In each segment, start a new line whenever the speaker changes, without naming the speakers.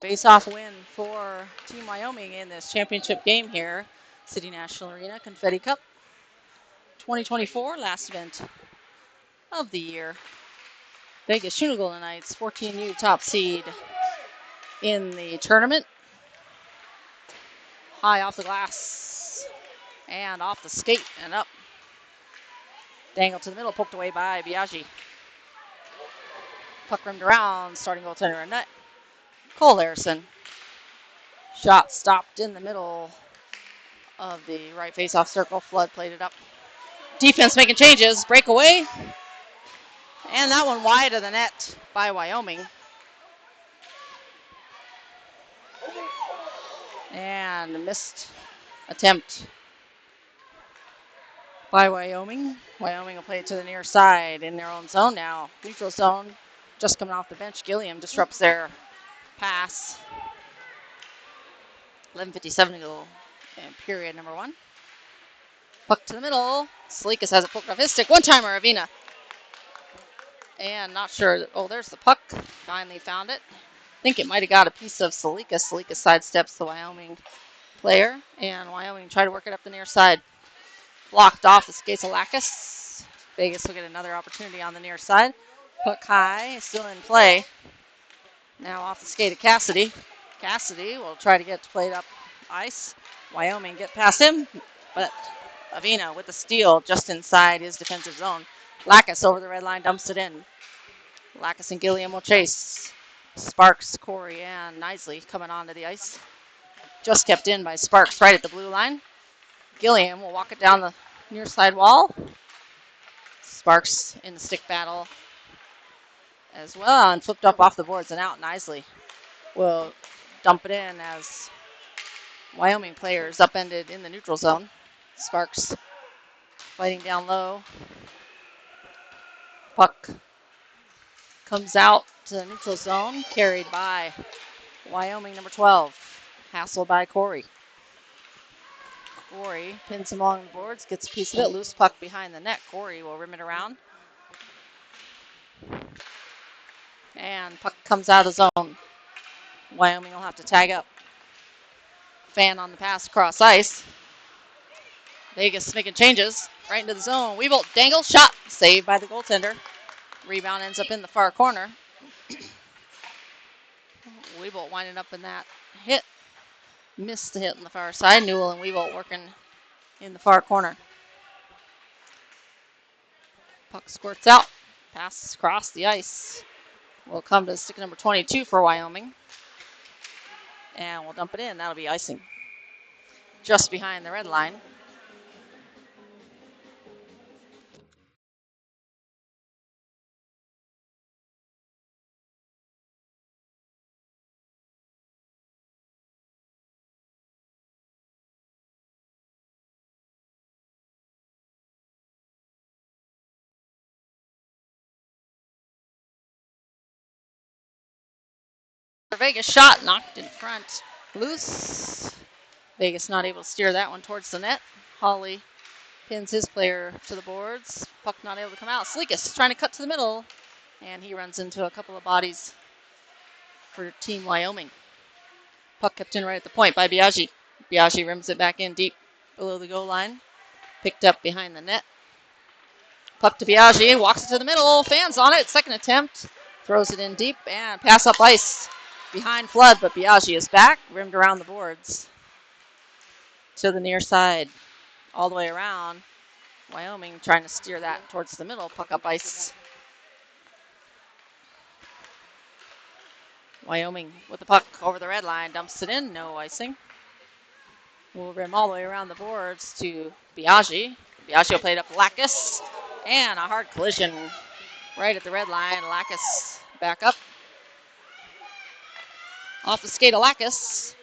Face-off win for Team Wyoming in this championship game here. City National Arena Confetti Cup 2024, last event of the year. Vegas Shooter Golden Knights, 14U top seed in the tournament. High off the glass and off the skate and up. Dangled to the middle, poked away by Biaggi. Puck rimmed around, starting goaltender in net. Cole Harrison. Shot stopped in the middle of the right face-off circle. Flood played it up. Defense making changes, breakaway. And that one wide of the net by Wyoming. And a missed attempt by Wyoming. Wyoming will play it to the near side in their own zone now. Neutral zone, just coming off the bench. Gilliam disrupts their pass. 11:57 to go in period number one. Puck to the middle. Salikas has it poked off his stick. One-timer, Avina. And not sure. Oh, there's the puck. Finally found it. I think it might have got a piece of Salikas. Salikas sidesteps the Wyoming player, and Wyoming try to work it up the near side. Blocked off the skates of Lacus. Vegas will get another opportunity on the near side. Puck high, still in play. Now off the skate of Cassidy. Cassidy will try to get played up ice. Wyoming get past him, but Avina with the steal just inside his defensive zone. Lacus over the red line, dumps it in. Lacus and Gilliam will chase. Sparks, Corey, and Knisley coming onto the ice. Just kept in by Sparks right at the blue line. Gilliam will walk it down the near side wall. Sparks in the stick battle as well and flipped up off the boards and out. Knisley will dump it in as Wyoming players upended in the neutral zone. Sparks fighting down low. Puck comes out to the neutral zone, carried by Wyoming number 12, hassled by Corey. Corey pins him along the boards, gets a piece of it, loose puck behind the net. Corey will rim it around. And puck comes out of zone. Wyoming will have to tag up. Fan on the pass across ice. Vegas making changes right into the zone. Weebolt dangle, shot, saved by the goaltender. Rebound ends up in the far corner. Weebolt winding up in that hit. Missed the hit on the far side. Newell and Weebolt working in the far corner. Puck squirts out. Passes across the ice. Will come to stick number 22 for Wyoming. And we'll dump it in. That'll be icing. Just behind the red line. Vegas shot knocked in front. Loose. Vegas not able to steer that one towards the net. Hawley pins his player to the boards. Puck not able to come out. Salikas trying to cut to the middle. And he runs into a couple of bodies for Team Wyoming. Puck kept in right at the point by Biaggi. Biaggi rims it back in deep below the goal line. Picked up behind the net. Puck to Biaggi. Walks it to the middle. Fans on it. Second attempt. Throws it in deep and pass up ice behind Flood, but Biaggi is back. Rimmed around the boards to the near side. All the way around. Wyoming trying to steer that towards the middle. Puck up ice. Wyoming with the puck over the red line. Dumps it in. No icing. We'll rim all the way around the boards to Biaggi. Biaggi will play it up to Lacus. And a hard collision right at the red line. Lacus back up. Off the skate of Lacus.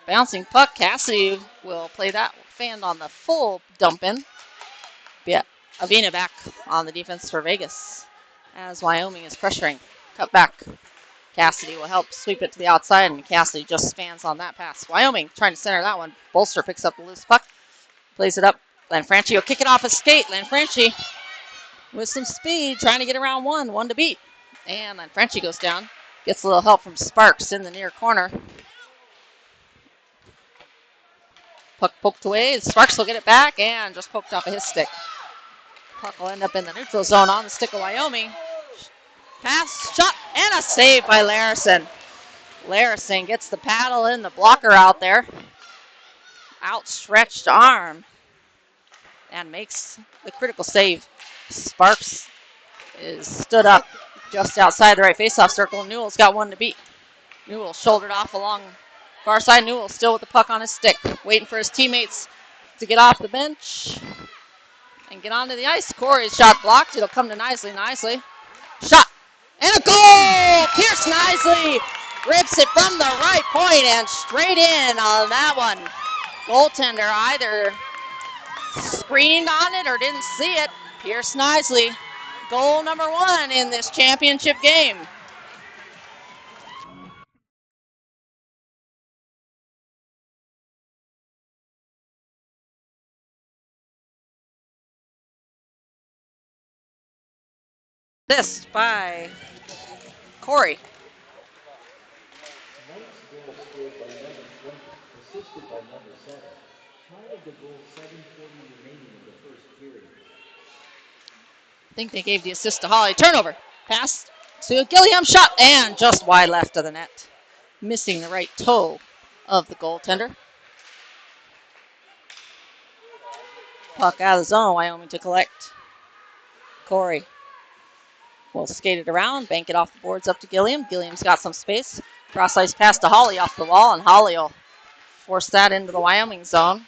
Bouncing puck. Cassidy will play that. Fanned on the full dump in. Yeah, Avina back on the defense for Vegas as Wyoming is pressuring. Cut back. Cassidy will help sweep it to the outside, and Cassidy just spans on that pass. Wyoming trying to center that one. Bolster picks up the loose puck. Plays it up. Lanfranchi will kick it off his skate. Lanfranchi with some speed, trying to get around one to beat. And Lanfranchi goes down. Gets a little help from Sparks in the near corner. Puck poked away. Sparks will get it back and just poked off of his stick. Puck will end up in the neutral zone on the stick of Wyoming. Pass, shot, and a save by Larison. Larison gets the paddle in the blocker out there. Outstretched arm. And makes the critical save. Sparks is stood up just outside the right faceoff circle. Newell's got one to beat. Newell shouldered off along far side. Newell still with the puck on his stick, waiting for his teammates to get off the bench and get onto the ice. Corey's shot blocked. It'll come to Nisley. Nisley. Shot. And a goal! Pierce Nisley rips it from the right point and straight in on that one. Goaltender either screened on it or didn't see it. Pierce Nisley, goal number 1 in this championship game. This by Corey. I think they gave the assist to Holly. Turnover. Pass to Gilliam. Shot and just wide left of the net. Missing the right toe of the goaltender. Puck out of the zone. Wyoming to collect. Corey will skate it around, bank it off the boards up to Gilliam. Gilliam's got some space. Cross ice pass to Holly off the wall, and Holly will force that into the Wyoming zone.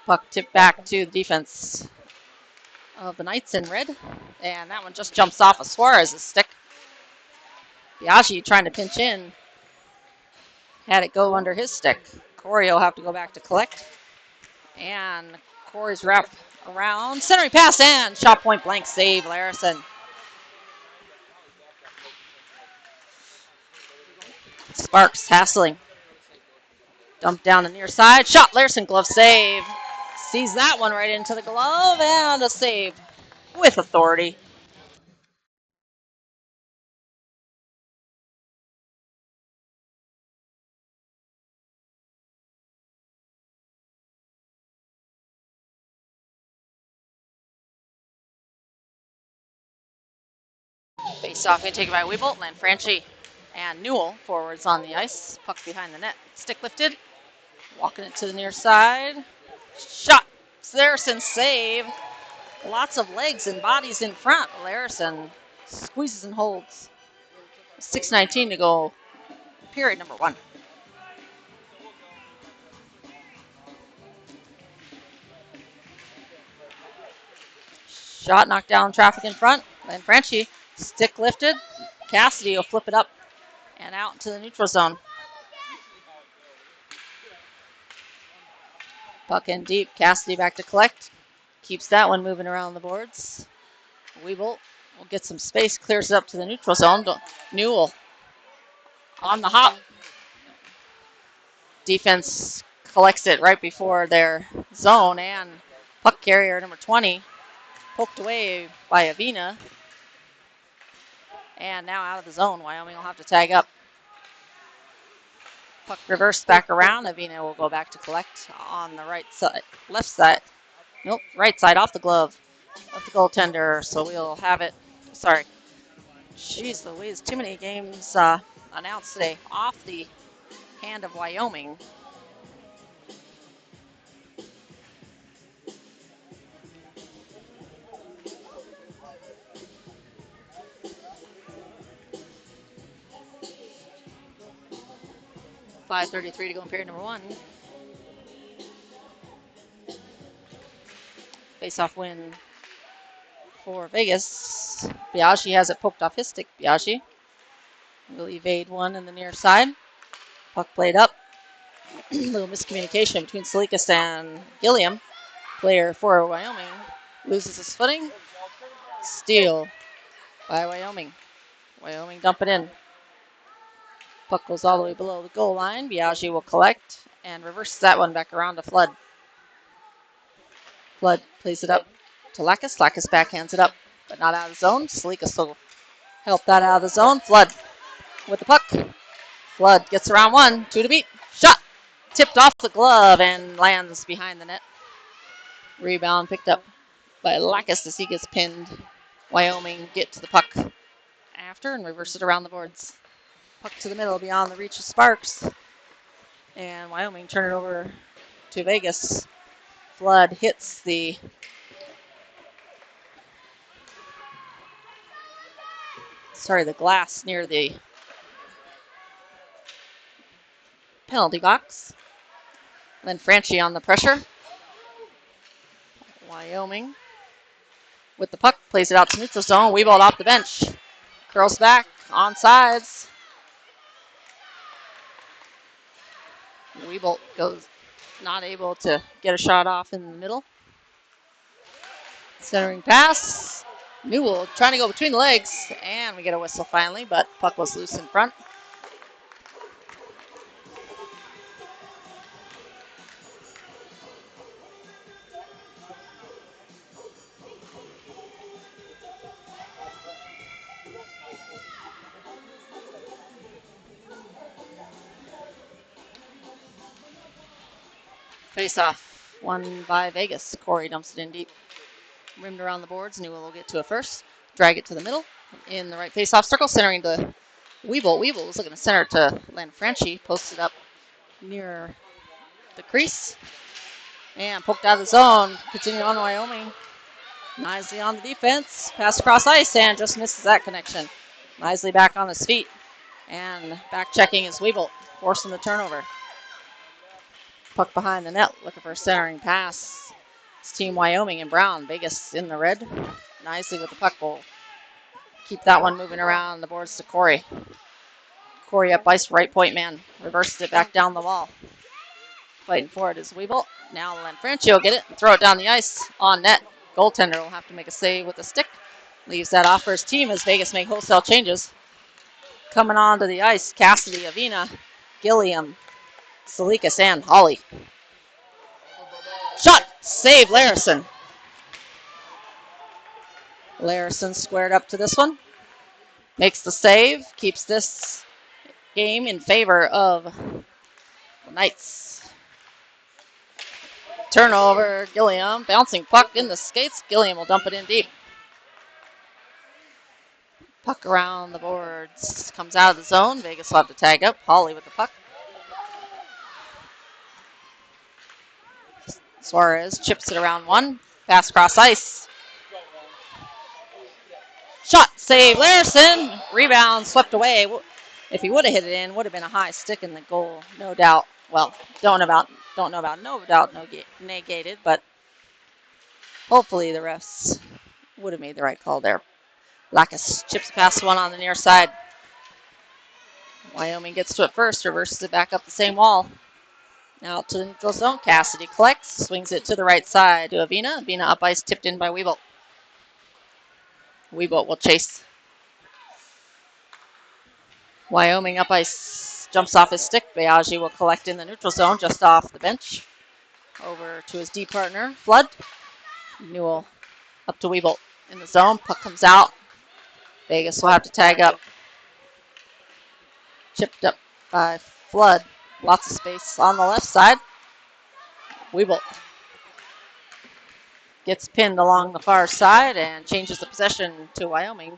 Puck tipped back to the defense of the Knights in red. And that one just jumps off of Suarez's stick. Biaggi trying to pinch in. Had it go under his stick. Corey will have to go back to collect. And Corey's wrapped around. Centering pass and shot point blank save, Larison. Sparks hassling. Dump down the near side. Shot, Larison, glove save. Sees that one right into the glove and a save with authority. Face off and taken by Weebolt. Lanfranchi and Newell forwards on the ice. Puck behind the net. Stick lifted. Walking it to the near side. Shot. Larison save. Lots of legs and bodies in front. Larison squeezes and holds. 6:19 to go. Period number 1. Shot knocked down traffic in front. Lanfranchi. Stick lifted. Cassidy will flip it up and out into the neutral zone. Puck in deep. Cassidy back to collect. Keeps that one moving around the boards. Weebolt will get some space. Clears it up to the neutral zone. Newell on the hop. Defense collects it right before their zone. And puck carrier number 20 poked away by Avina. And now out of the zone. Wyoming will have to tag up. Puck reversed back around. Avina will go back to collect on the right side, left side. Nope, right side off the glove of the goaltender. So we'll have it. Sorry. Jeez Louise, too many games announced today. Off the hand of Wyoming. .5:33 to go in period number 1. Face-off win for Vegas. Biaggi has it poked off his stick. Biaggi will evade one in the near side. Puck played up. A little miscommunication between Salikas and Gilliam. Player for Wyoming loses his footing. Steal by Wyoming. Wyoming dump it in. Puck goes all the way below the goal line. Biaggi will collect and reverse that one back around to Flood. Flood plays it up to Lacus. Lacus backhands it up, but not out of zone. Salikas will Help that out of the zone. Flood with the puck. Flood gets around one. 2 to beat. Shot. Tipped off the glove and lands behind the net. Rebound picked up by Lacus as he gets pinned. Wyoming get to the puck after and reverse it around the boards. Puck to the middle beyond the reach of Sparks. And Wyoming turn it over to Vegas. Flood hits the glass near the penalty box. Then Franchi on the pressure. Wyoming with the puck, plays it out to neutral zone. Weebold off the bench. Curls back, on sides. Weebold goes not able to get a shot off in the middle. Centering pass. Newell trying to go between the legs, and we get a whistle finally, but puck was loose in front. Face off, won by Vegas. Corey dumps it in deep. Rimmed around the boards. Newell will get to it first. Drag it to the middle. In the right face-off circle, centering to Weebold. Weebold was looking to center to Franchi. Posted up near the crease. And poked out of the zone. Continue on Wyoming. Nicely on the defense. Pass across ice and just misses that connection. Nicely back on his feet. And back checking is Weebold, forcing the turnover. Puck behind the net, looking for a centering pass. It's Team Wyoming and Brown. Vegas in the red. Nicely with the puck. Will keep that one moving around the boards to Corey. Corey up ice, right point man. Reverses it back down the wall. Fighting for it is Weebold. Now Lanfranchi will get it and throw it down the ice on net. Goaltender will have to make a save with the stick. Leaves that off for his team as Vegas make wholesale changes. Coming onto the ice, Cassidy, Avina, Gilliam, Salikas, and Holly. Shot! Save Larison. Larison squared up to this one. Makes the save. Keeps this game in favor of the Knights. Turnover, Gilliam. Bouncing puck in the skates. Gilliam will dump it in deep. Puck around the boards. Comes out of the zone. Vegas will have to tag up. Holly with the puck. Suarez chips it around one. Pass across ice. Shot, save, Larison. Rebound swept away. If he would have hit it in, would have been a high stick in the goal, no doubt. Well, don't know about no doubt negated, but hopefully the refs would have made the right call there. Lacus chips past one on the near side. Wyoming gets to it first, reverses it back up the same wall. Now to the neutral zone. Cassidy collects, swings it to the right side to Avina. Avina up ice, tipped in by Weebold. Weebold will chase. Wyoming up ice, jumps off his stick. Biaggi will collect in the neutral zone, just off the bench. Over to his D partner, Flood. Newell up to Weebold in the zone. Puck comes out. Vegas will have to tag up. Chipped up by Flood. Lots of space on the left side. Weebold gets pinned along the far side and changes the possession to Wyoming.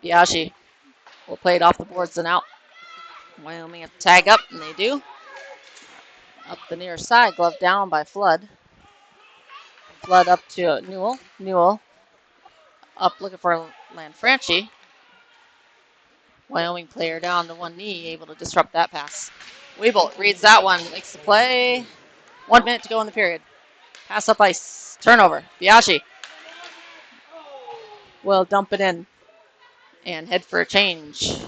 Biaggi will play it off the boards and out. Wyoming have to tag up, and they do. Up the near side, glove down by Flood. Flood up to Newell. Newell up looking for Lanfranchi. Wyoming player down to one knee, able to disrupt that pass. Weebold reads that one, makes the play. 1 minute to go in the period. Pass up ice. Turnover. Biaggi will dump it in and head for a change.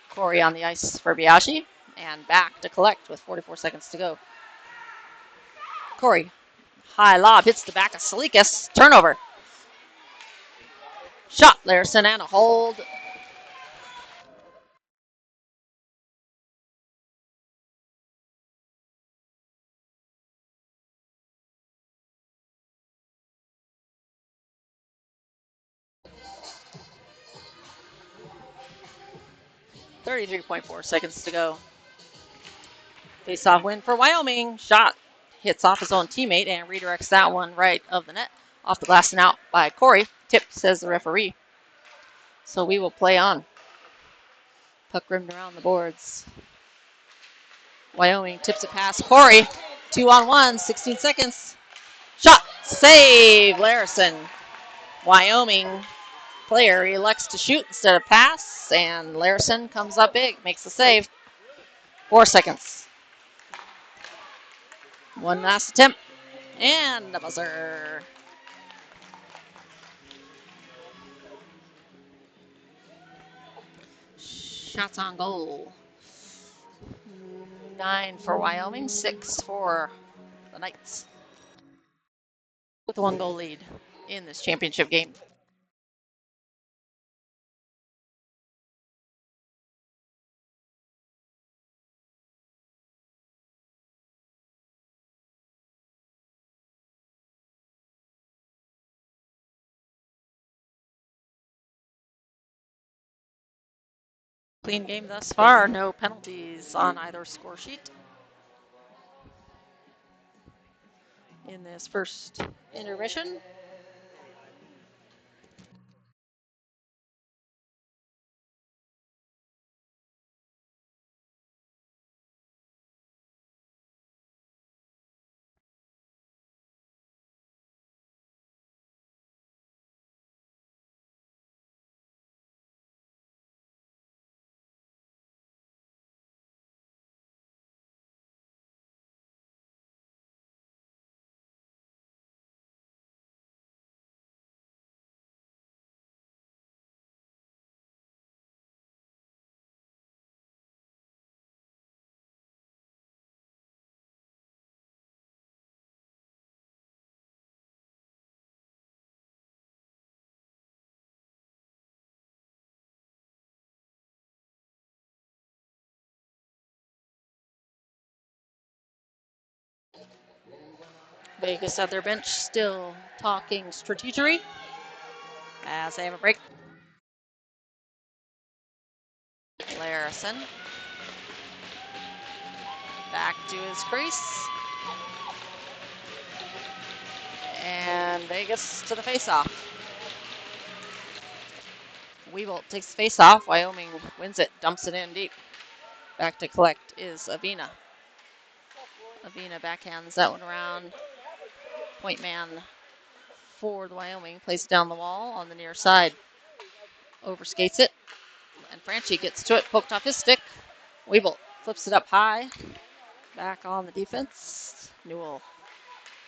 Corey on the ice for Biaggi and back to collect with 44 seconds to go. Corey, high lob, hits the back of Salikas. Turnover. Shot, Larison, and a hold. 33.4 seconds to go. Face-off win for Wyoming. Shot hits off his own teammate and redirects that one right of the net. Off the glass and out by Corey. Tip, says the referee. So we will play on. Puck rimmed around the boards. Wyoming tips it past Corey. 2-on-1, 16 seconds. Shot, save, Larison. Wyoming player elects to shoot instead of pass, and Larison comes up big, makes the save. 4 seconds. One last attempt, and the buzzer. Shots on goal. 9 for Wyoming, 6 for the Knights. With a 1-goal lead in this championship game. Clean game thus far, no penalties on either score sheet in this first intermission. Vegas at their bench still talking strategery as they have a break. Larison back to his crease. And Vegas to the faceoff. Weevil takes the faceoff. Wyoming wins it, dumps it in deep. Back to collect is Avina. Avina backhands that one around. Point man for the Wyoming plays it down the wall on the near side. Overskates it. And Franchi gets to it, poked off his stick. Weevil flips it up high. Back on the defense. Newell.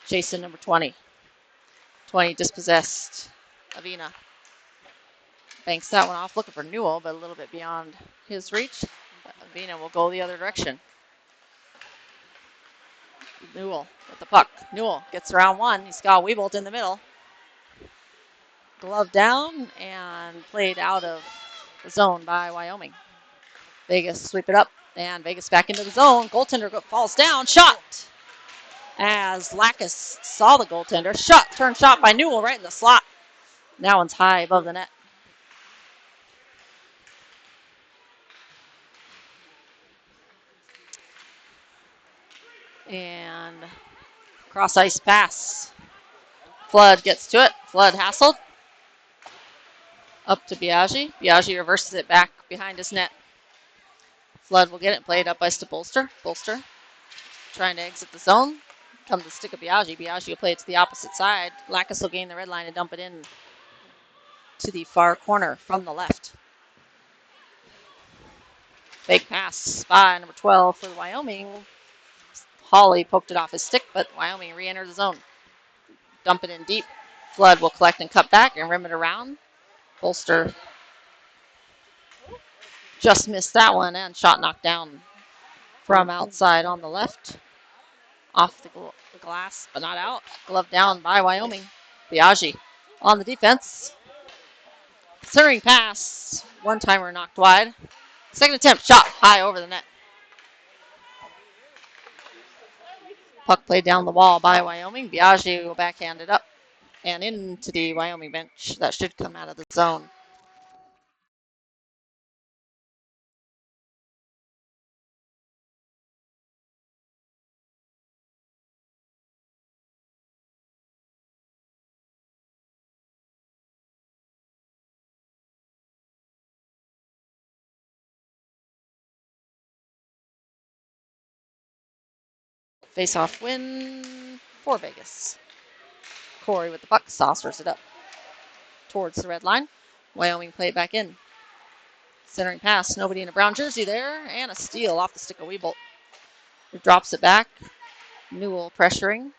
Jason, number 20. 20 dispossessed. Avina banks that one off, looking for Newell, but a little bit beyond his reach. Avina will go the other direction. Newell with the puck. Newell gets around one. He's got Weebolt in the middle. Glove down and played out of the zone by Wyoming. Vegas sweep it up, and Vegas back into the zone. Goaltender falls down. Shot! As Lacus saw the goaltender. Turn shot by Newell right in the slot. That one's high above the net. And cross ice pass. Flood gets to it. Flood hassled. Up to Biaggi. Biaggi reverses it back behind his net. Flood will get it played up ice to Bolster. Bolster trying to exit the zone. Comes the stick of Biaggi. Biaggi will play it to the opposite side. Lacus will gain the red line and dump it in to the far corner from the left. Fake pass by number 12 for Wyoming. Hawley poked it off his stick, but Wyoming re-entered the zone. Dump it in deep. Flood will collect and cut back and rim it around. Bolster just missed that one and shot knocked down from outside on the left. Off the glass, but not out. Glove down by Wyoming. Biaggi on the defense. Centering pass. One-timer knocked wide. Second attempt, shot high over the net. Puck played down the wall by Wyoming. Biaggi will backhand it up and into the Wyoming bench. That should come out of the zone. Face-off win for Vegas. Corey with the puck, saucers it up towards the red line. Wyoming play it back in. Centering pass, nobody in a brown jersey there, and a steal off the stick of Weebolt. He drops it back. Newell pressuring.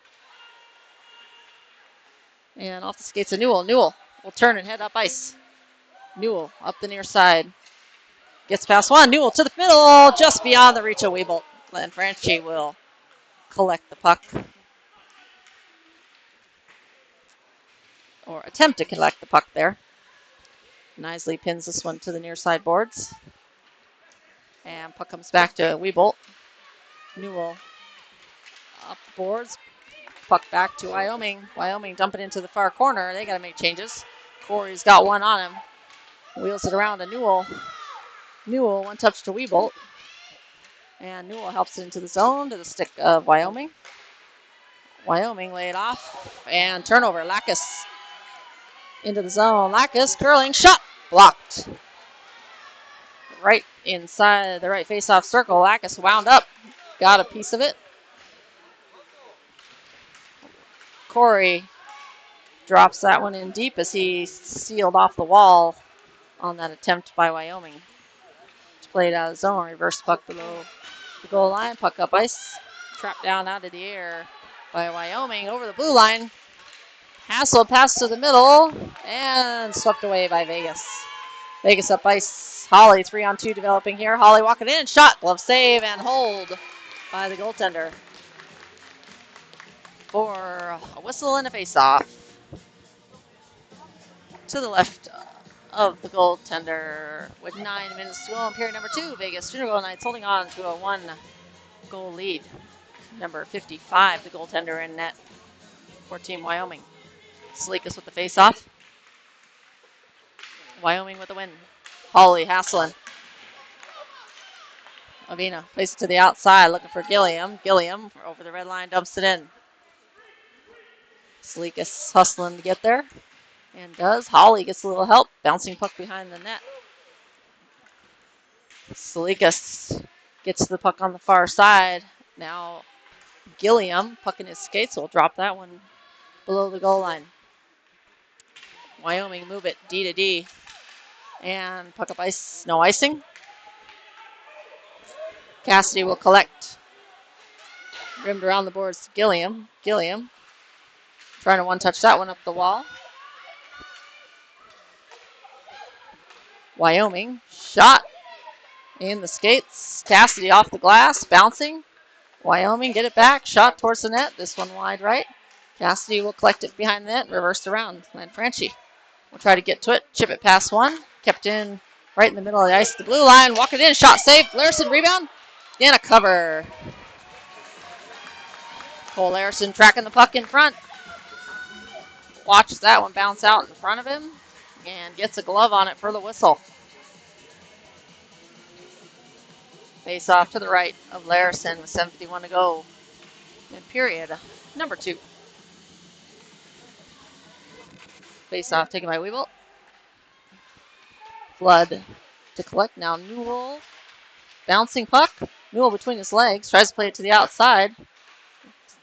And off the skates of Newell. Newell will turn and head up ice. Newell up the near side. Gets past one. Newell to the middle, just beyond the reach of Weebolt. Lanfranchi will collect the puck. Or attempt to collect the puck there. Nicely pins this one to the near side boards. And puck comes back to Weebolt. Newell up the boards. Puck back to Wyoming. Wyoming dumping into the far corner. They got to make changes. Corey's got one on him. Wheels it around to Newell. Newell, one touch to Weebolt. And Newell helps it into the zone to the stick of Wyoming. Wyoming lay it off. And turnover. Lacus into the zone. Lacus curling. Shot. Blocked. Right inside the right face-off circle. Lacus wound up. Got a piece of it. Corey drops that one in deep as he sealed off the wall on that attempt by Wyoming to play it out of zone. Reverse puck below the goal line. Puck up ice. Trapped down out of the air by Wyoming over the blue line. Hassel pass to the middle and swept away by Vegas. Vegas up ice. Holly 3-on-2 developing here. Holly walking in. Shot. Glove save and hold by the goaltender for a whistle and a face-off. To the left of the goaltender with 9 minutes to go in period number 2. Vegas Junior Gold Knights holding on to a 1-goal lead. Number 55, the goaltender in net for Team Wyoming. Salikas with the face-off. Wyoming with the win. Holly hassling. Avina plays it to the outside, looking for Gilliam. Gilliam over the red line, dumps it in. Salikas hustling to get there. And does. Holly gets a little help. Bouncing puck behind the net. Salikas gets the puck on the far side. Now Gilliam, puck in his skates, will drop that one below the goal line. Wyoming move it D to D. And puck up ice. No icing. Cassidy will collect. Rimmed around the boards to Gilliam. Gilliam trying to one-touch that one up the wall. Wyoming shot in the skates. Cassidy off the glass, bouncing. Wyoming get it back. Shot towards the net. This one wide right. Cassidy will collect it behind the net. Reversed around. Lanfranchi will try to get to it. Chip it past one. Kept in right in the middle of the ice. The blue line. Walk it in. Shot saved. Larson rebound. And a cover. Cole Larson tracking the puck in front. Watches that one bounce out in front of him. And gets a glove on it for the whistle. Face off to the right of Larson with 7:51 to go in period number 2. Face off taken by Weebolt. Flood to collect. Now Newell. Bouncing puck. Newell between his legs. Tries to play it to the outside.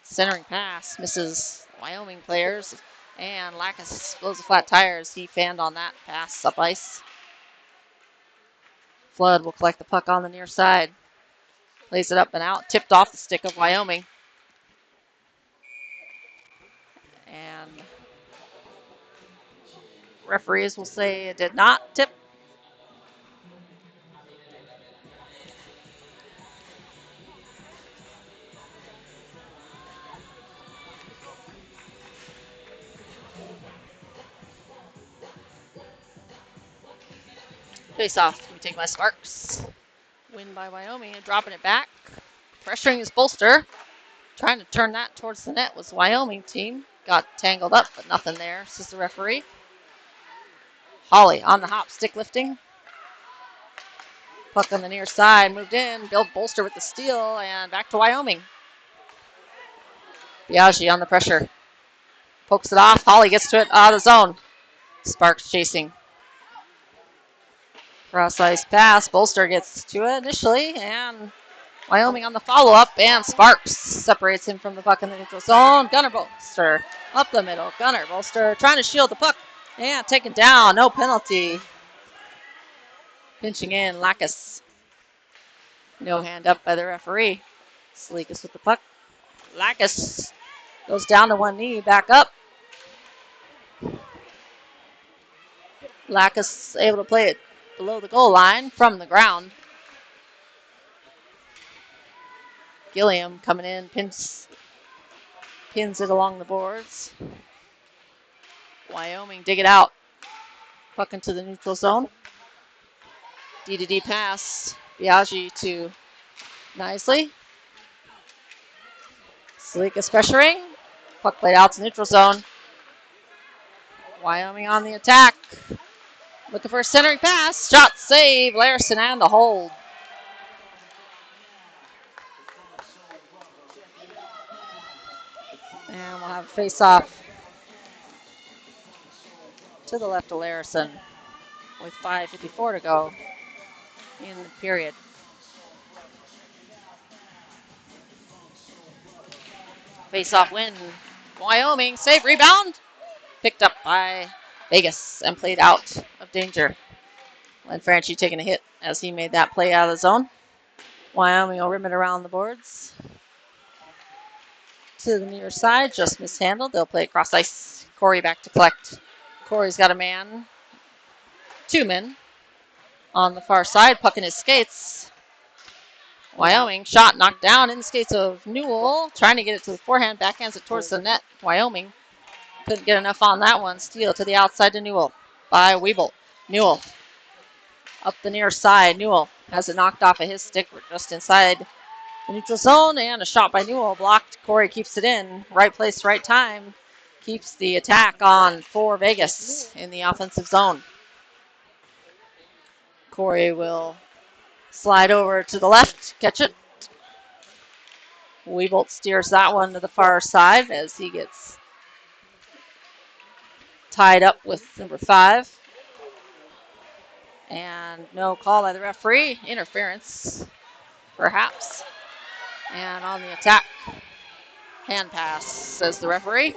Centering pass. Misses Wyoming players. And Lacus blows a flat tire as he fanned on that pass up ice. Flood will collect the puck on the near side. Plays it up and out. Tipped off the stick of Wyoming. And referees will say it did not tip. Face off to be taken by Sparks. Win by Wyoming and dropping it back. Pressuring his bolster. Trying to turn that towards the net was the Wyoming team. Got tangled up, but nothing there, says the referee. Holly on the hop, stick lifting. Puck on the near side, moved in. Bill Bolster with the steal, and back to Wyoming. Biaggi on the pressure. Pokes it off. Holly gets to it out of the zone. Sparks chasing. Cross ice pass. Bolster gets to it initially and Wyoming on the follow-up, and Sparks separates him from the puck in the neutral zone. Gunner Bolster up the middle. Gunner Bolster trying to shield the puck. And taken down. No penalty. Pinching in, Lacus. No hand up by the referee. Salikas with the puck. Lacus goes down to one knee, back up. Lacus able to play it below the goal line from the ground. Gilliam coming in, pins it along the boards. Wyoming dig it out. Puck into the neutral zone. D-to-D pass. Biaggi to Nisley. Salikas pressuring. Puck played out to neutral zone. Wyoming on the attack. Looking for a centering pass. Shot save. Larson and the hold. And we'll have a face-off to the left of Larson with 5:54 to go in the period. Face-off win. Wyoming. Save, rebound. Picked up by Vegas and played out of danger. Lanfranchi taking a hit as he made that play out of the zone. Wyoming will rim it around the boards. To the near side, just mishandled. They'll play across ice. Corey back to collect. Corey's got a man. Two men on the far side. Puck in his skates. Wyoming shot knocked down in the skates of Newell. Trying to get it to the forehand. Backhands it towards the net. Wyoming couldn't get enough on that one. Steal to the outside to Newell by Weeble. Newell up the near side. Newell has it knocked off of his stick. We're just inside the neutral zone, and a shot by Newell blocked. Corey keeps it in. Right place, right time. Keeps the attack on for Vegas in the offensive zone. Corey will slide over to the left, catch it. Weebolt steers that one to the far side as he gets tied up with number 5. And no call by the referee. Interference, perhaps. And on the attack, hand pass, says the referee.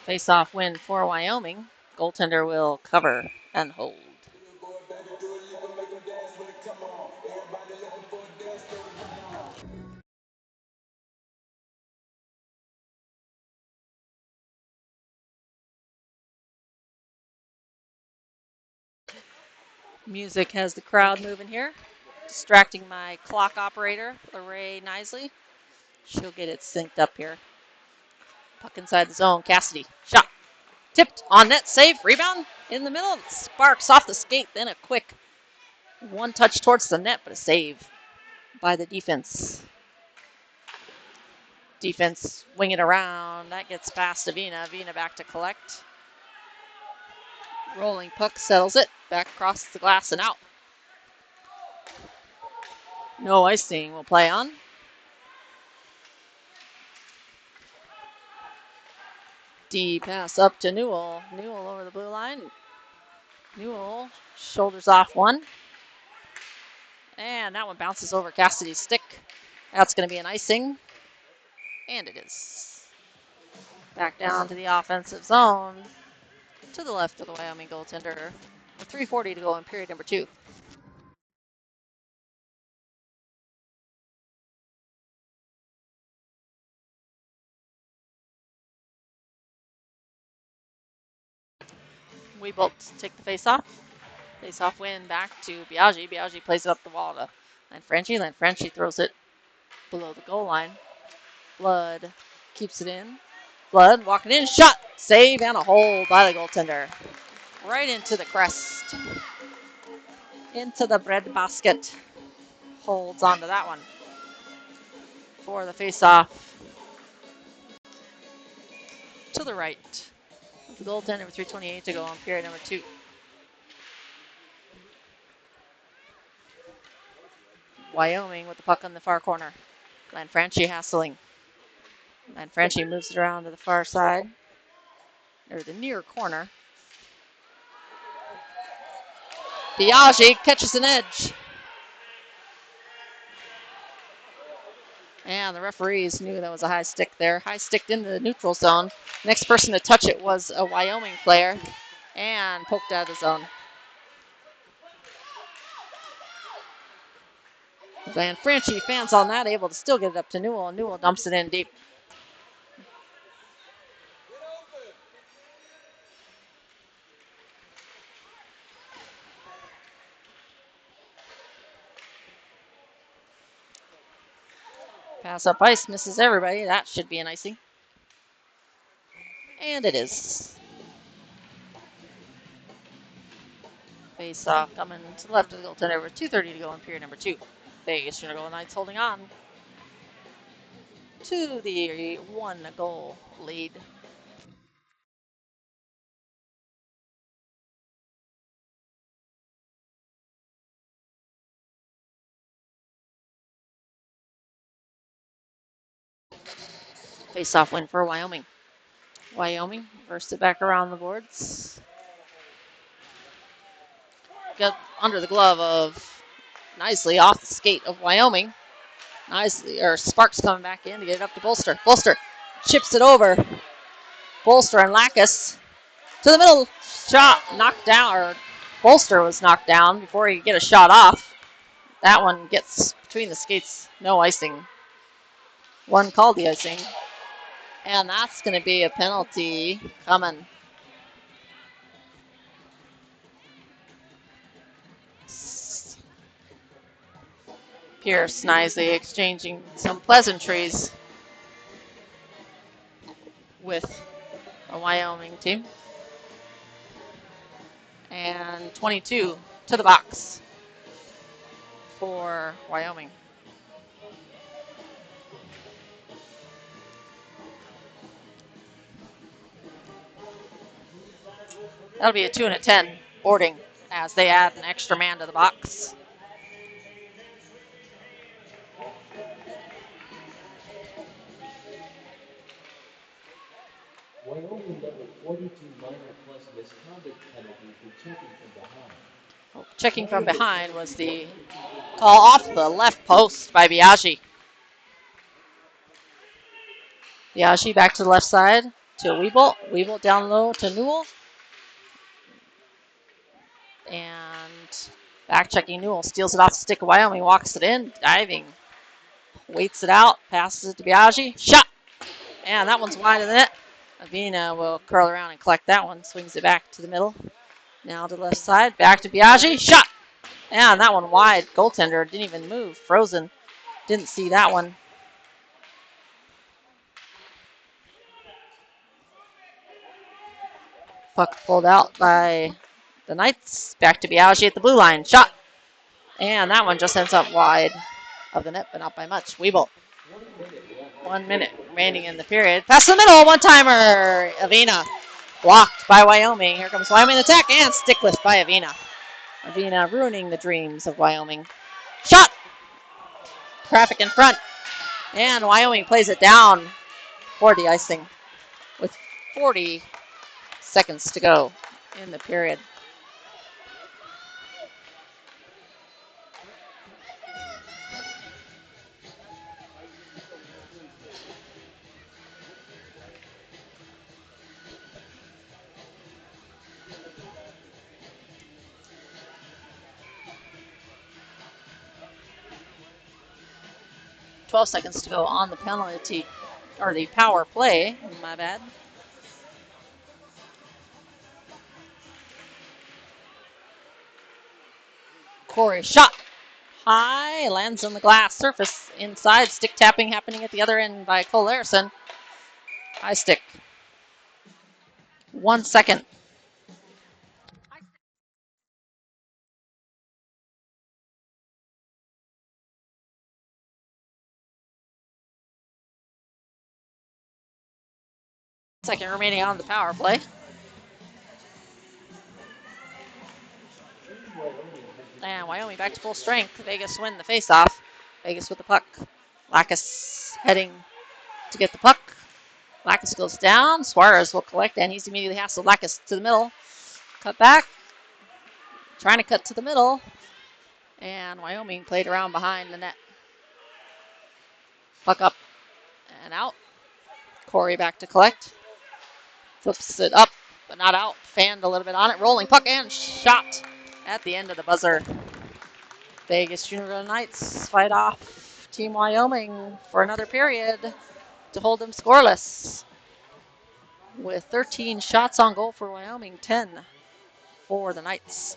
Face-off win for Wyoming. Goaltender will cover and hold. Music has the crowd moving here. Distracting my clock operator, Lorraine Nisley. She'll get it synced up here. Puck inside the zone. Cassidy. Shot. Tipped on net. Save. Rebound in the middle. Sparks off the skate. Then a quick one touch towards the net, but a save by the defense. Defense wing it around. That gets past to Vina. Vina back to collect. Rolling puck settles it. Back across the glass and out. No icing will play on. D pass up to Newell. Newell over the blue line. Newell shoulders off one. And that one bounces over Cassidy's stick. That's going to be an icing. And it is. Back down to the offensive zone. To the left of the Wyoming goaltender. With 3:40 to go in period number 2. We both take the face-off. Face-off win back to Biaggi. Biaggi plays it up the wall to Lanfranchi. Lanfranchi throws it below the goal line. Blood keeps it in. Blood walking in. Shot. Save and a hold by the goaltender. Right into the crest. Into the bread basket. Holds onto that one. For the face-off. to the right. The goaltender with 3:28 to go on period number 2. Wyoming with the puck on the far corner. Lanfranchi hassling. Lanfranchi moves it around to the far side, or the near corner. Biaggi catches an edge. And the referees knew that was a high stick there. High stick into the neutral zone. Next person to touch it was a Wyoming player and poked out of the zone. Lanfranchi fans on that, able to still get it up to Newell, and Newell dumps it in deep. Pass up ice, misses everybody. That should be an icing. And it is. Face off coming to the left of the goaltender with 2:30 to go in period number 2. Vegas Golden Knights holding on to the 1-goal lead. Face-off win for Wyoming. Wyoming burst it back around the boards. Got under the glove of, nicely off the skate of Wyoming. Nicely, or Sparks coming back in to get it up to Bolster. Bolster chips it over. Bolster and Lacus to the middle. Shot knocked down, or Bolster was knocked down before he could get a shot off. That one gets between the skates. No icing. One called the icing. And that's going to be a penalty coming. Pierce nicely exchanging some pleasantries with a Wyoming team. And 22 to the box for Wyoming. That'll be a 2 and a 10 boarding as they add an extra man to the box.
Wyoming got a 42 minor plus misconduct penalty for checking from behind.
Checking from behind was the call off the left post by Biaggi. Biaggi back to the left side to Weeble. Weeble down low to Newell. And back checking Newell. Steals it off the stick of Wyoming. Walks it in. Diving. Waits it out. Passes it to Biaggi. Shot! And that one's wide of the net. Avina will curl around and collect that one. Swings it back to the middle. Now to the left side. Back to Biaggi. Shot! And that one wide. Goaltender didn't even move. Frozen. Didn't see that one. Puck pulled out by the Knights. Back to Biaggi at the blue line. Shot. And that one just ends up wide of the net, but not by much. Weeble. 1 minute remaining in the period. Pass the middle. One-timer. Avina. Blocked by Wyoming. Here comes Wyoming attack and stick lift by Avina. Avina ruining the dreams of Wyoming. Shot. Traffic in front. And Wyoming plays it down for the icing with 40 seconds to go in the period. .12 seconds to go on the penalty, or the power play, my bad. Corey shot high, lands on the glass surface inside. Stick tapping happening at the other end by Cole Larison. High stick. 1 second. Second remaining on the power play. And Wyoming back to full strength. Vegas win the faceoff. Vegas with the puck. Lacus heading to get the puck. Lacus goes down. Suarez will collect, and he's immediately hassled Lacus to the middle. Cut back. Trying to cut to the middle. And Wyoming played around behind the net. Puck up and out. Corey back to collect. Flips it up, but not out. Fanned a little bit on it. Rolling puck and shot at the end of the buzzer. Vegas Junior Knights fight off Team Wyoming for another period to hold them scoreless. With 13 shots on goal for Wyoming, 10 for the Knights.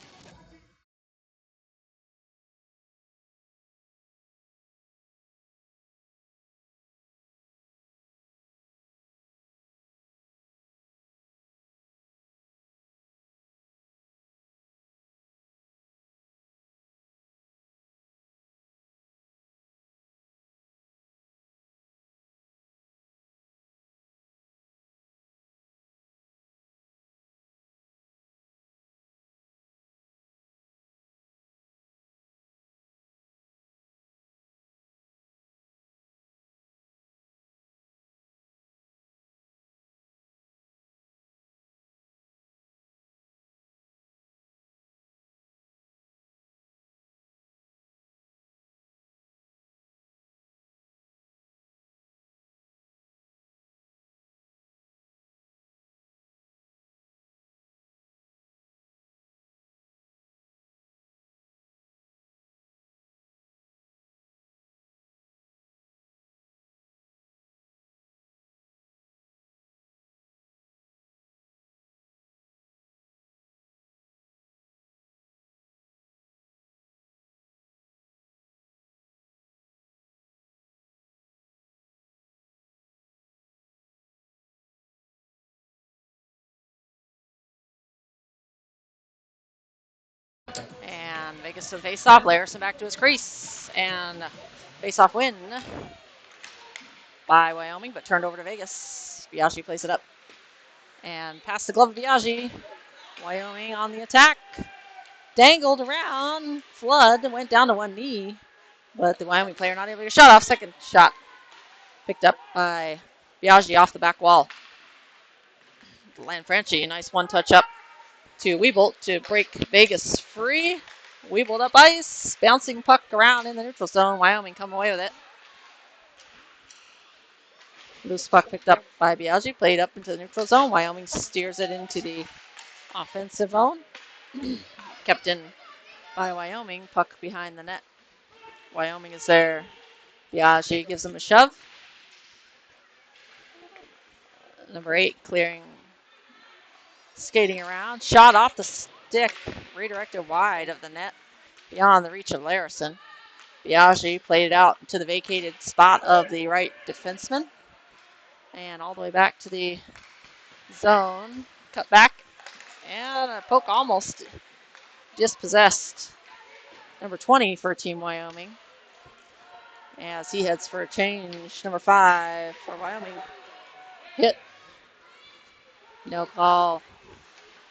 And Vegas to the faceoff. Larison back to his crease. And faceoff win by Wyoming, but turned over to Vegas. Biaggi plays it up. And past the glove of Biaggi. Wyoming on the attack. Dangled around. Flood went down to one knee. But the Wyoming player not able to get a shot off. Second shot picked up by Biaggi off the back wall. Lanfranchi, nice one touch up to Weebolt to break Vegas free. Weebolt up ice. Bouncing puck around in the neutral zone. Wyoming come away with it. Loose puck picked up by Biaggi. Played up into the neutral zone. Wyoming steers it into the offensive zone. Kept in by Wyoming. Puck behind the net. Wyoming is there. Biaggi gives him a shove. Number 8 clearing, skating around. Shot off the stick. Redirected wide of the net. Beyond the reach of Larison. Biaggi played it out to the vacated spot of the right defenseman. And all the way back to the zone. Cut back. And a poke almost dispossessed. Number 20 for Team Wyoming. As he heads for a change. Number 5 for Wyoming. Hit. No call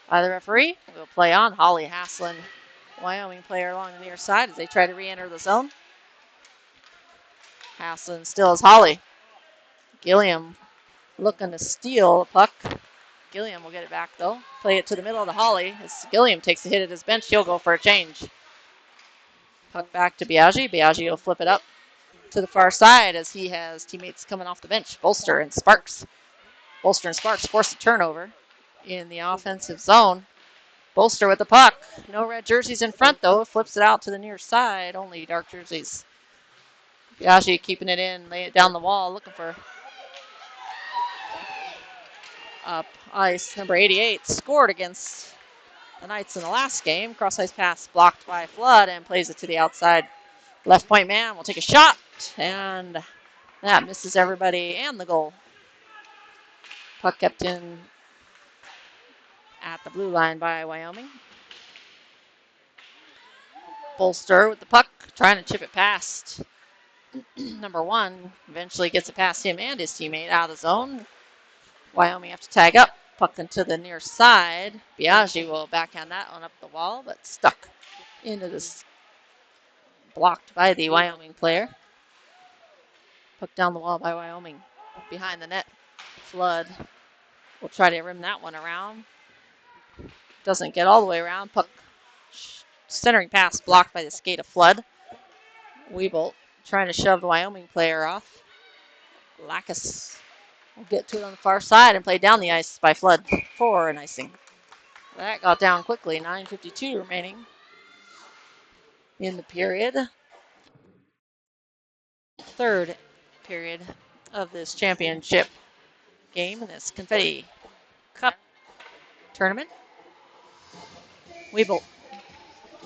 by the referee. We'll play on. Holly Haslin, Wyoming player along the near side as they try to re-enter the zone. Haslin still has Holly. Gilliam looking to steal the puck. Gilliam will get it back though. Play it to the middle of the Holly. As Gilliam takes a hit at his bench, he'll go for a change. Puck back to Biaggi. Biaggi will flip it up to the far side as he has teammates coming off the bench. Bolster and Sparks. Bolster and Sparks force a turnover in the offensive zone. Bolster with the puck. No red jerseys in front, though. Flips it out to the near side. Only dark jerseys. Biaggi keeping it in. Lay it down the wall. Looking for up ice. Number 88 scored against the Knights in the last game. Cross ice pass blocked by Flood and plays it to the outside. Left point man will take a shot. And that misses everybody and the goal. Puck kept in at the blue line by Wyoming. Bolster with the puck, trying to chip it past. Number 1 eventually gets it past him and his teammate out of the zone. Wyoming have to tag up. Puck into the near side. Biaggi will backhand that one up the wall, but stuck into this. Blocked by the Wyoming player. Puck down the wall by Wyoming. Behind the net. Flood will try to rim that one around. Doesn't get all the way around. Puck centering pass blocked by the skate of Flood. Weebolt trying to shove the Wyoming player off. Lacus will get to it on the far side and play down the ice by Flood for an icing. That got down quickly. 9:52 remaining in the period. Third period of this championship game in this Confetti Cup tournament. Weebolt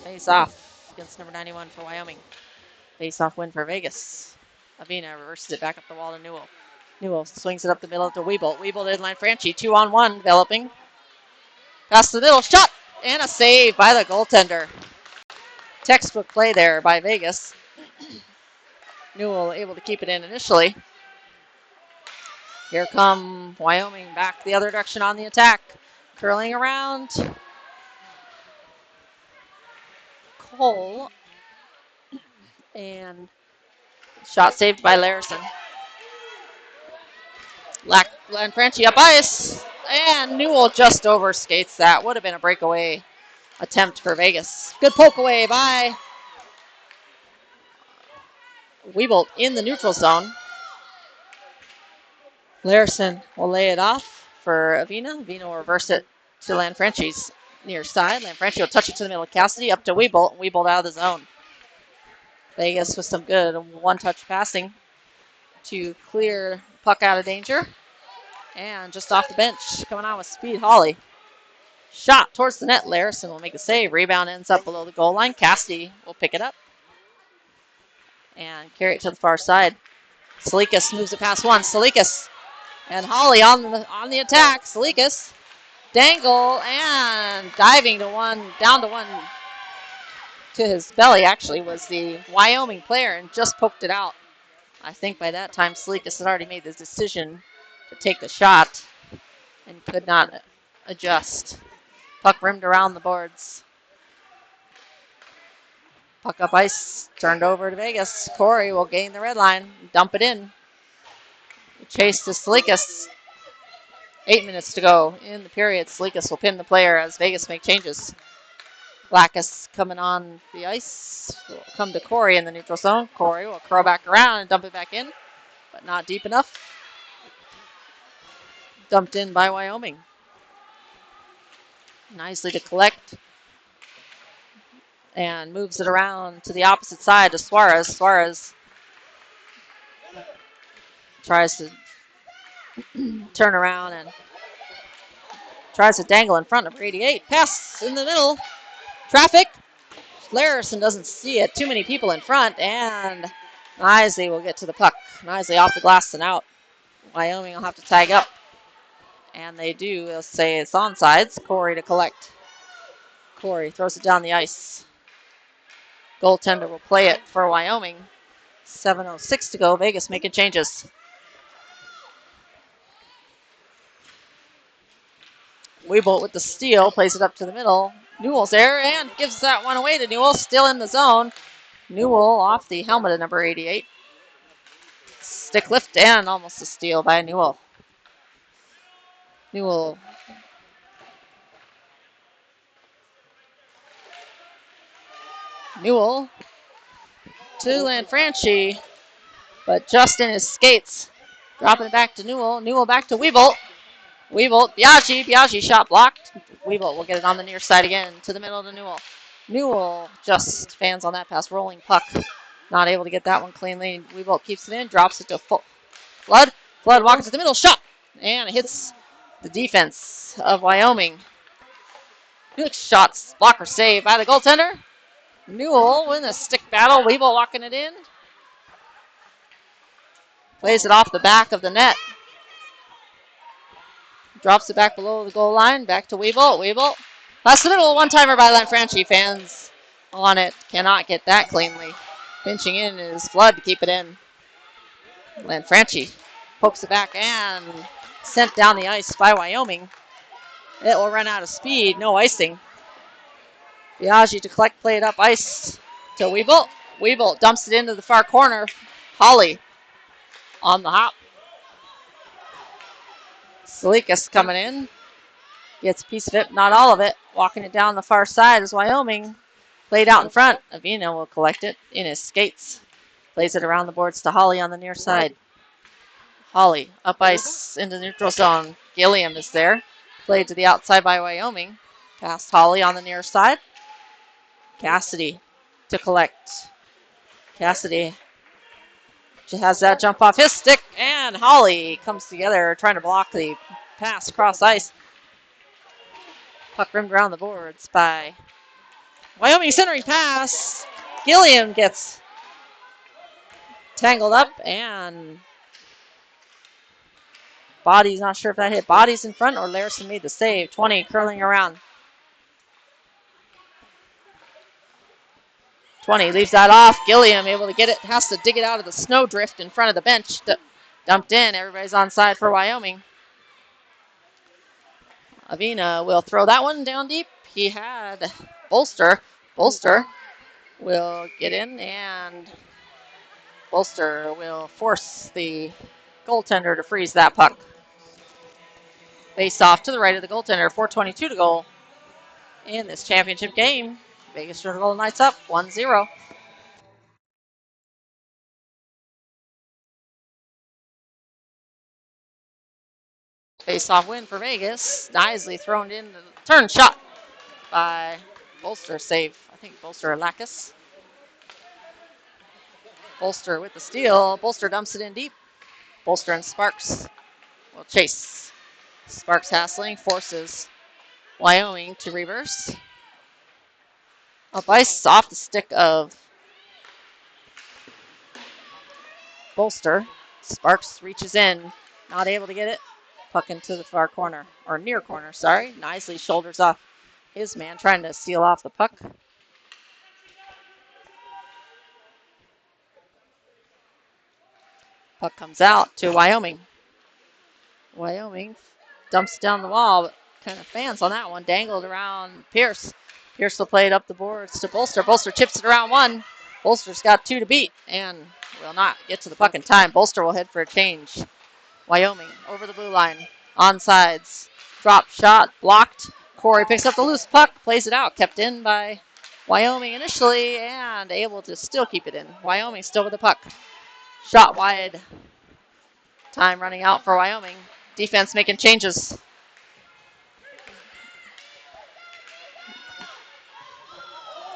face off against number 91 for Wyoming. Face off win for Vegas. Avina reverses it back up the wall to Newell. Newell swings it up the middle to Weebolt. Weebolt in Lanfranchi. 2-on-1 developing. Pass to the middle. Shot! And a save by the goaltender. Textbook play there by Vegas. Newell able to keep it in initially. Here come Wyoming back the other direction on the attack. Curling around. Cole. And shot saved by Larison. Lanfranchi up ice. And Newell just overskates that. Would have been a breakaway attempt for Vegas. Good poke away by Weebolt in the neutral zone. Larison will lay it off for Avina. Avina will reverse it to Lanfranchi's near side. Lanfranchi will touch it to the middle of Cassidy, up to Weebolt. Weebolt out of the zone. Vegas with some good one-touch passing to clear puck out of danger. And just off the bench, coming on with speed, Hawley. Shot towards the net. Larison will make a save. Rebound ends up below the goal line. Cassidy will pick it up and carry it to the far side. Salikas moves it past one. Salikas and Hawley on the attack. Salikas dangle and diving to one, down to one to his belly actually was the Wyoming player and just poked it out. I think by that time Salikas had already made the decision to take the shot and could not adjust. Puck rimmed around the boards. Puck up ice, turned over to Vegas. Corey will gain the red line, dump it in. Chase to Salikas. 8 minutes to go in the period. Salikas will pin the player as Vegas make changes. Lacus coming on the ice. Will come to Corey in the neutral zone. Corey will curl back around and dump it back in, but not deep enough. Dumped in by Wyoming. Nicely to collect. And moves it around to the opposite side to Suarez. Suarez tries to turn around and tries to dangle in front of 88. Pass in the middle. Traffic. Larison doesn't see it. Too many people in front. And Nisley will get to the puck. Nisley off the glass and out. Wyoming will have to tag up. And they do. They'll say it's onsides. Corey to collect. Corey throws it down the ice. Goaltender will play it for Wyoming. 7:06 to go. Vegas making changes. Weebolt with the steal. Plays it up to the middle. Newell's there and gives that one away to Newell. Still in the zone. Newell off the helmet of number 88. Stick lift and almost a steal by Newell. Newell to Lanfranchi, but just in his skates. Dropping it back to Newell. Newell back to Weebolt. Weebolt, Biaggi shot blocked. Weebolt will get it on the near side again to the middle to Newell. Newell just fans on that pass, rolling puck. Not able to get that one cleanly. Weebolt keeps it in, drops it to Flood. Flood walks to the middle, shot, and it hits the defense of Wyoming. Good shots, blocker save by the goaltender. Newell in a stick battle. Weebolt walking it in. Plays it off the back of the net. Drops it back below the goal line. Back to Weebolt. Weebolt. Pass the middle. One-timer by Lanfranchi. Fans on it. Cannot get that cleanly. Pinching in is Flood to keep it in. Lanfranchi pokes it back and sent down the ice by Wyoming. It will run out of speed. No icing. Biaggi to collect, play it up ice to Weebolt. Weebolt dumps it into the far corner. Holly on the hop. Salikas coming in. Gets a piece of it, not all of it. Walking it down the far side is Wyoming. Played out in front. Avina will collect it in his skates. Plays it around the boards to Holly on the near side. Holly up ice into the neutral zone. Gilliam is there. Played to the outside by Wyoming. Past Holly on the near side. Cassidy to collect. Cassidy has that jump off his stick, and Holly comes together trying to block the pass across ice. Puck rimmed around the boards by Wyoming centering pass. Gilliam gets tangled up, and Body's not sure if that hit Body's in front or Larson made the save. 20 curling around. 20 leaves that off. Gilliam able to get it, has to dig it out of the snowdrift in front of the bench. Dumped in. Everybody's on side for Wyoming. Avina will throw that one down deep. He had Bolster. Bolster will get in, and Bolster will force the goaltender to freeze that puck. Face off to the right of the goaltender. 4:22 to go in this championship game. Vegas Golden Knights up 1-0. Face-off win for Vegas. Nicely thrown in. The turn shot by Bolster. Save, I think, Bolster or Lacus. Bolster with the steal. Bolster dumps it in deep. Bolster and Sparks will chase. Sparks hassling forces Wyoming to reverse. Up ice off the stick of Bolster. Sparks reaches in. Not able to get it. Puck into the far corner, or near corner, sorry. Nicely shoulders off his man, trying to steal off the puck. Puck comes out to Wyoming. Wyoming dumps down the wall, but kind of fans on that one. Dangled around Pierce. Pierce will play it up the boards to Bolster. Bolster chips it around one. Bolster's got two to beat and will not get to the puck in time. Bolster will head for a change. Wyoming over the blue line. On sides. Drop shot blocked. Corey picks up the loose puck, plays it out. Kept in by Wyoming initially and able to still keep it in. Wyoming still with the puck. Shot wide. Time running out for Wyoming. Defense making changes.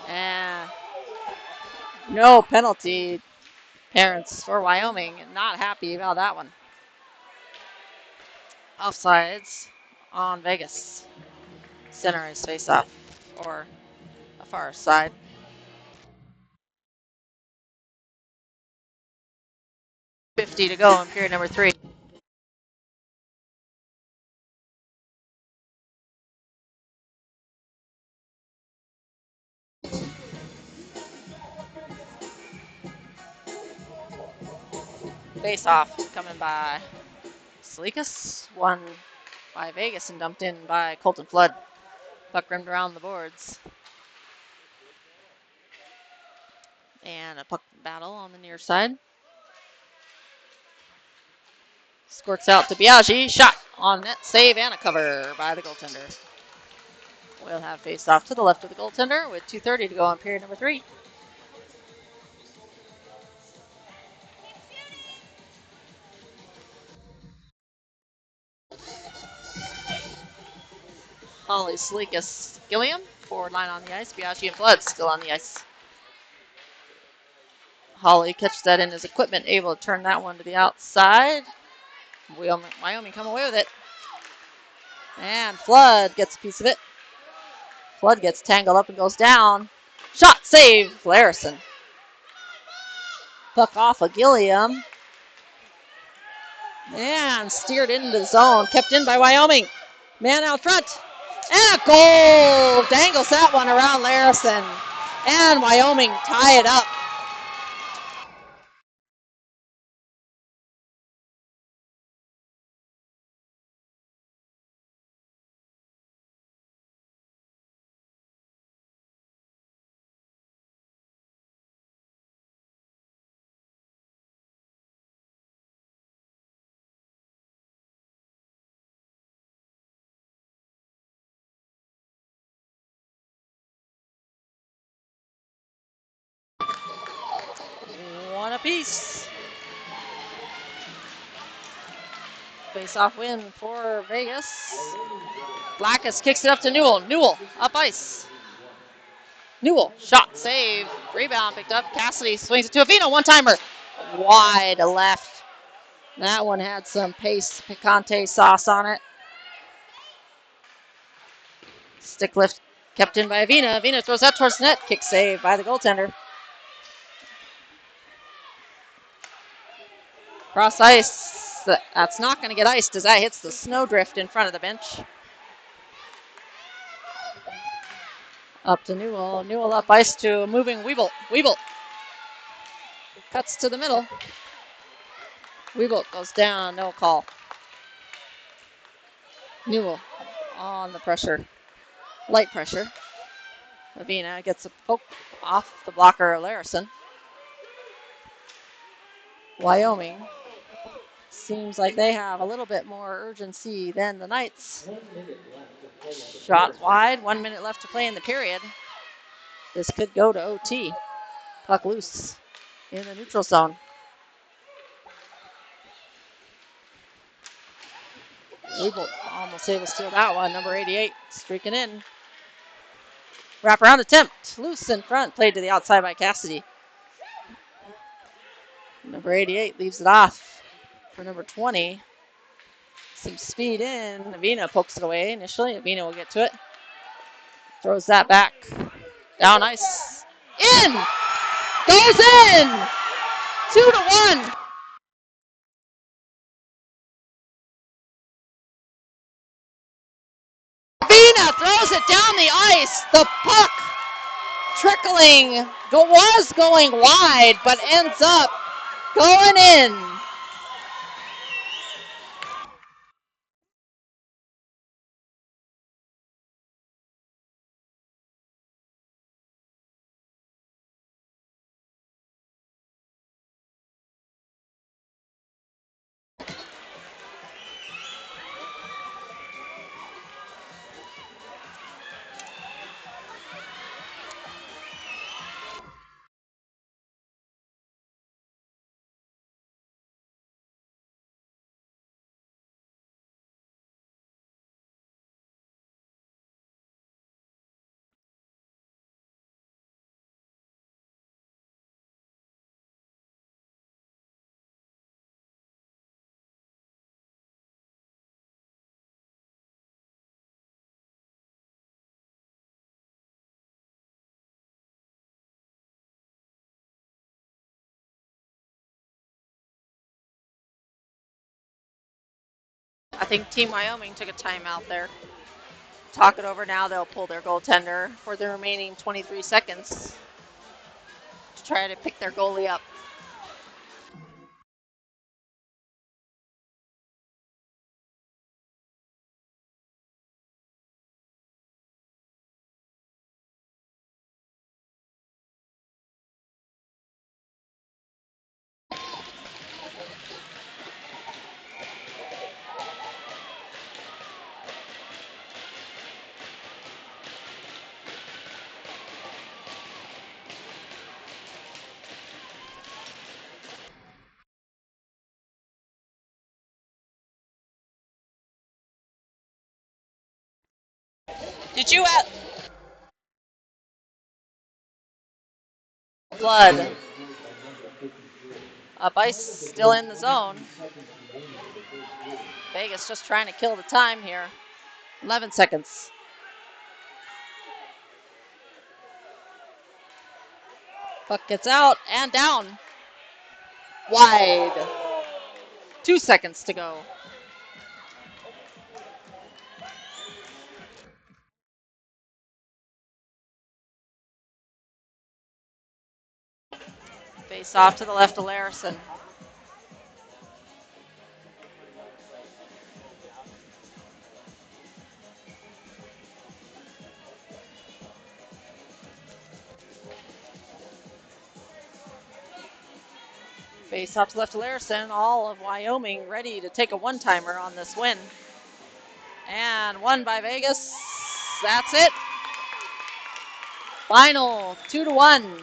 And no penalty. Parents for Wyoming not happy about that one. Offsides on Vegas. Center is face off or a far side. .50 to go in period number 3. Face off coming by Salikas. Won by Vegas and dumped in by Colton Flood. Puck rimmed around the boards. And a puck battle on the near side. Squirts out to Biaggi. Shot on net. Save and a cover by the goaltender. We'll have face off to the left of the goaltender with 2:30 to go in period number 3. Holly, Salikas, Gilliam. Forward line on the ice. Biaggi and Flood still on the ice. Holly catches that in his equipment, able to turn that one to the outside. Wyoming come away with it. And Flood gets a piece of it. Flood gets tangled up and goes down. Shot save, Larson. Puck off of Gilliam. And steered into the zone. Kept in by Wyoming. Man out front. And a goal. Dangles that one around Larson. And Wyoming tie it up. apiece. Face-off win for Vegas. Blackus kicks it up to Newell. Newell up ice. Newell, shot, save, rebound picked up. Cassidy swings it to Avino, one-timer. Wide left. That one had some pace picante sauce on it. Stick lift kept in by Avina. Avina throws that towards net. Kick save by the goaltender. Cross ice. That's not going to get iced as that hits the snowdrift in front of the bench. Up to Newell. Newell up ice to a moving Weeble. Weeble cuts to the middle. Weeble goes down. No call. Newell on the pressure. Light pressure. Avina gets a poke off the blocker, Larison. Wyoming seems like they have a little bit more urgency than the Knights.
1 minute left to play in the
Shot
period.
wide, 1 minute left to play in the period. This could go to OT. Puck loose in the neutral zone. Weeble almost able to steal that one. Number 88 streaking in. Wraparound attempt. Loose in front. Played to the outside by Cassidy. Number 88 leaves it off for number 20. Some speed in. Avina pokes it away initially. Avina will get to it. Throws that back. Down ice. In! Goes in! 2-1. Avina throws it down the ice. The puck trickling. Was going wide, but ends up going in. I think Team Wyoming took a timeout there. Talk it over now. They'll pull their goaltender for the remaining 23 seconds to try to pick their goalie up. Did you add Flood?
Goal scored by number 53.
Up ice,
Time of the
still
game,
in the zone.
22 seconds remaining in the third period.
Vegas just trying to kill the time here. 11 seconds. Puck gets out and down. Wide. 2 seconds to go. Face off to the left of Larison. Face off to the left of Larison. All of Wyoming ready to take a one-timer on this win. And won by Vegas. That's it. Final 2-1.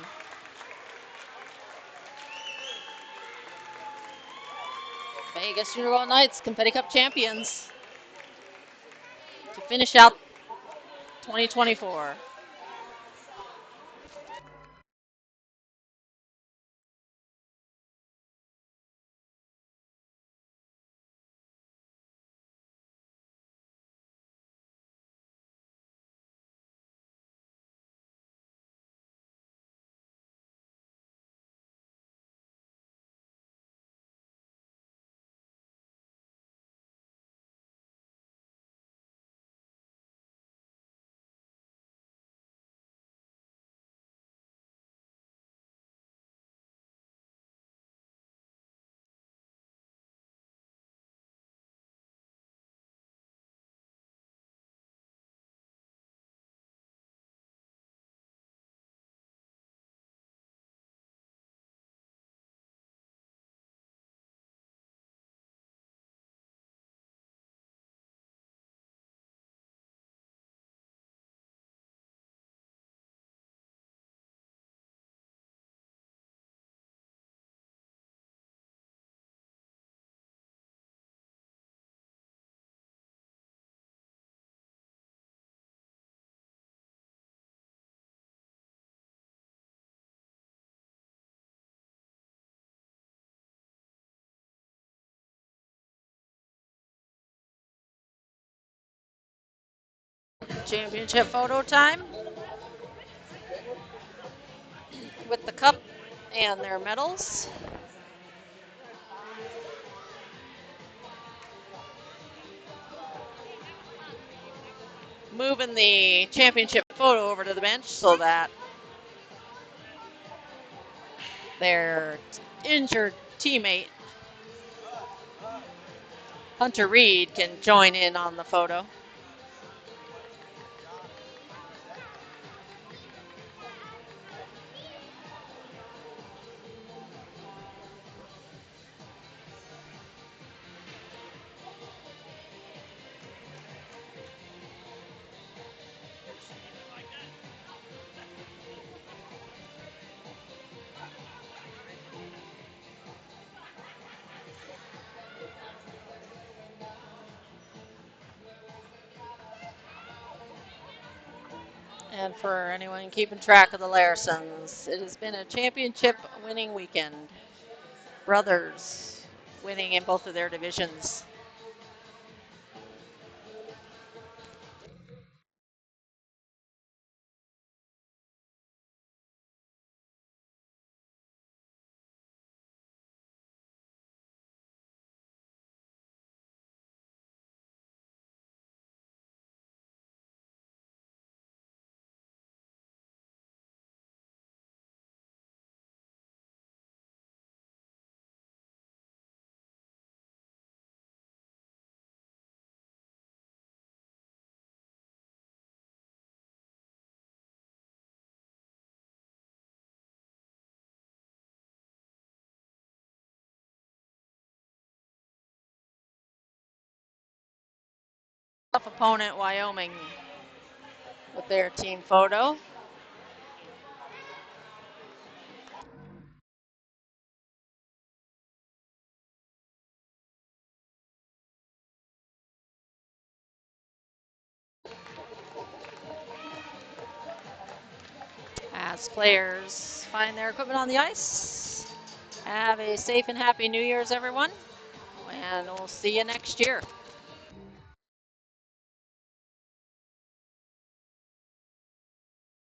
Vegas Unicorn Knights, Confetti Cup champions, to finish out 2024. Championship photo time with the cup and their medals. Moving the championship photo over to the bench so that their injured teammate, Hunter Reed, can join in on the photo. And for anyone keeping track of the Larsons, it has been a championship winning weekend. Brothers winning in both of their divisions. Tough opponent, Wyoming, with their team photo. As players find their equipment on the ice. Have a safe and happy New Year's, everyone. And we'll see you next year.